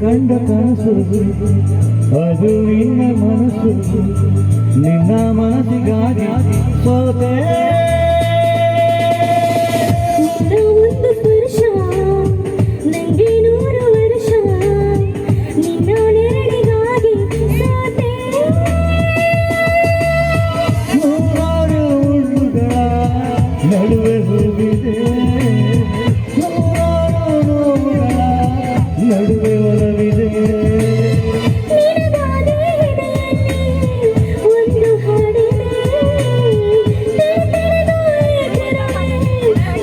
ಕಂಡ ಕನಸು ಅದು ನಿನ್ನ ಮನಸ್ಸು ನಿನ್ನ ಮನಸ್ಸಿಗಾಗಿ ಸೋತೆ ಒಂದು ಸ್ಪರ್ಶ ನಂಗೆ 100 ವರ್ಷ ನಿನ್ನ ನೆರಳಿಗಾಗಿ ಸೋತೆ ನೂರಾರು ಹುಡುಗರ ನಡುವೆ ಹೋಗಿದೆ ನಡುವೆ ಒಲವಿದೆ ಒಂದು ಹಾಡಿದೆ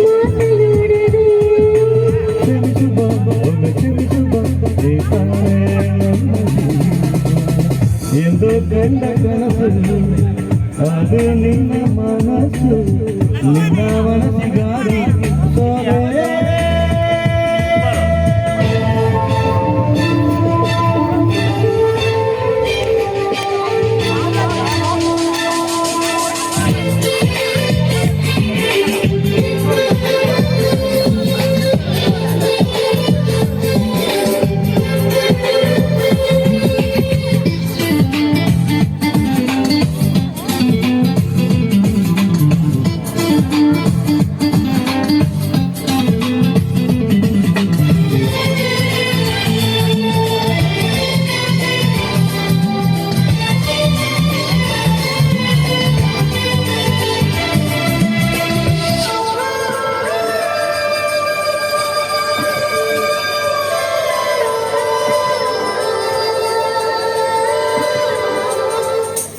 ಮಾತನಾಡದೆ ಕ್ಷಮಿಸು ಬಾಬಾ ಕ್ಷಮಿಸು ಬಾಬಾ ಎಂದು ಕಂಡ ಕನಸು ಅದು ನಿನ್ನ ಮನಸ್ಸು ನಿನ್ನ ಮನಸ್ಸಿಗಾಗಿ ಸೋದೆ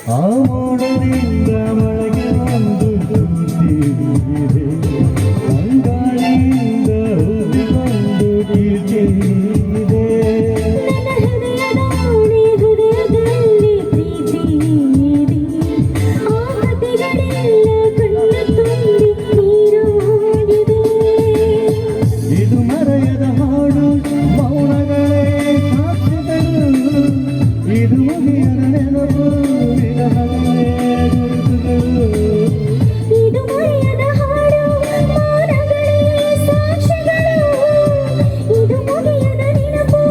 ಆ ಮೋಡದಿಂದ ಮಳೆಗೆ ಒಂದು ಸುದ್ದಿದೆ ಅಂಗಾಳಿಯಿಂದ ಒಂದು ಕೀರ್ತಿದೆ ನನ್ನ ಹೃದಯದಲ್ಲಿ ಪ್ರೀತಿ ಇದೆ ಆ ಕಥೆಗಳೆಲ್ಲ ಕಣ್ಣು ತುಂಬಿ ನೀರಾಗಿದೆ ಇದು ಮರೆಯದ ಹಾಡು ಮೌನಗಳೇ ಸಾಕ್ಷಿಗಳು ಇದು ಮುಗಿಯದ ನೆನಪು ಇದು ಮರೆಯದ ಹಾಡು ಮೌನಗಳೇ ಸಾಕ್ಷಿಗಳು ಇದು ಮುಗಿಯದ ನೆನಪು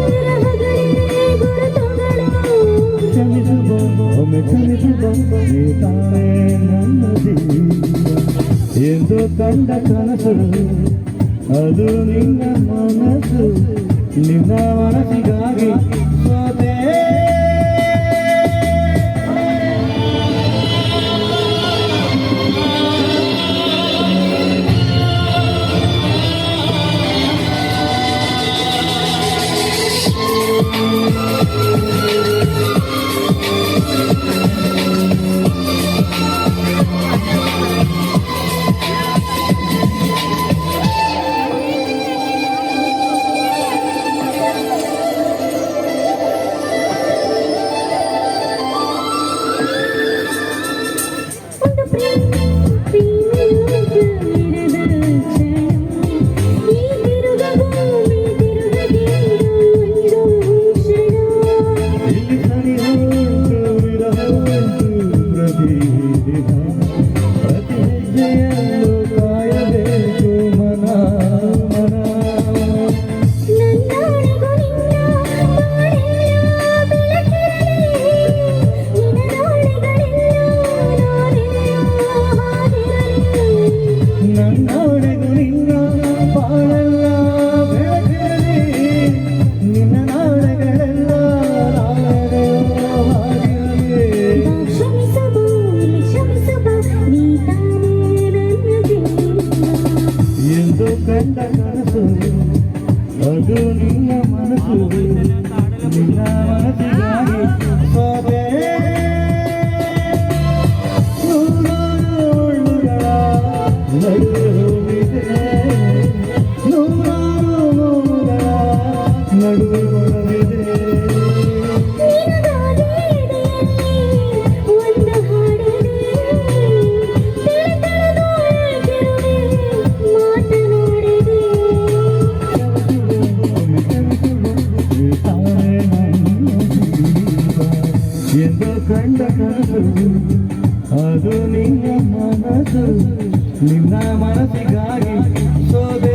ವಿರಹಗಳೇ ಗುರುತುಗಳು ಕ್ಷಮಿಸು ಒಮ್ಮೆ ಕ್ಷಮಿಸು ತಾನೇ ನನ್ನ ಜೀವ ಎಂದು ಕಂಡ ಕನಸು ಅದು ನಿನ್ನ ಮನಸ್ಸು ನಿನ್ನ ಮನಸ್ಸಿಗಾಗಿ ಸೋತೆ ಒಂದು ಪ್ರೇಮಿಯಾಗಿರದ ಕ್ಷಣ ಈ ತಿರುಗ ಭೂಮಿ ತಿರುಗದಿರೋ ಒಂದು ಕ್ಷಣ ಇಲ್ಲಿ ಸರಿ ಹೊರಟು ವಿರಹ ಪ್ರತಿದಿನ ಪ್ರತಿ ಹೆಜ್ಜೆಯಲ್ಲೂ ಕಾಯಬೇಕು ಮನ ಮನ ನನ್ನಾಣೆಗೂ ನಿನ್ನ ಬಾಳೆಲ್ಲ ಬೆಳಕಿರಲಿ ನಿನ್ನ ನಾಳೆಗಳೆಲ್ಲ ನಾನೆಲ್ಲ ಹಾದಿರಲಿ ನನ್ನೊಡೆಗೂ ನಿನ್ನ ಬಾಳೆಲ್ಲ ಬೆಳಕಿರಲಿ ನಿನ್ನ ನಾಳೆಗಳೆಲ್ಲ ನಾಳೆಯೋ ಹಾಗಿರಲಿ ಕ್ಷಮಿಸಬಾ ನೀ ತಾನೇ ನನ್ನ ಜೀವ ಎಂದು ಕಂಡ ಕನಸು ಅದು ನಿನ್ನ ಮನಸ್ಸು ನಿನ್ನ ಮನಸ್ಸಿಗಾಗಿ ಸೋದೆ ನೂರಾರು ಹುಡುಗರ ನಡುವೆ ಹೋಗಿದೆ ನೂರಾರು ನೋವುಗಳ ನಡುವೆ ಹೊರಗಿದೆ ನಿನಗಾಗಿ ಒಂದು ಹಾಡಿದೆ ತಿಳಿದೊಳಗಿರುವೆ ಮಾತನಾಡಿದೆ ಎಂದು ಕಂಡ ಕನಸು ಅದು ನಿನ್ನ ಮನಸ್ಸು ನಿನ್ನ ಮನಸ್ಸಿಗಾಗಿ ಸೋದೆ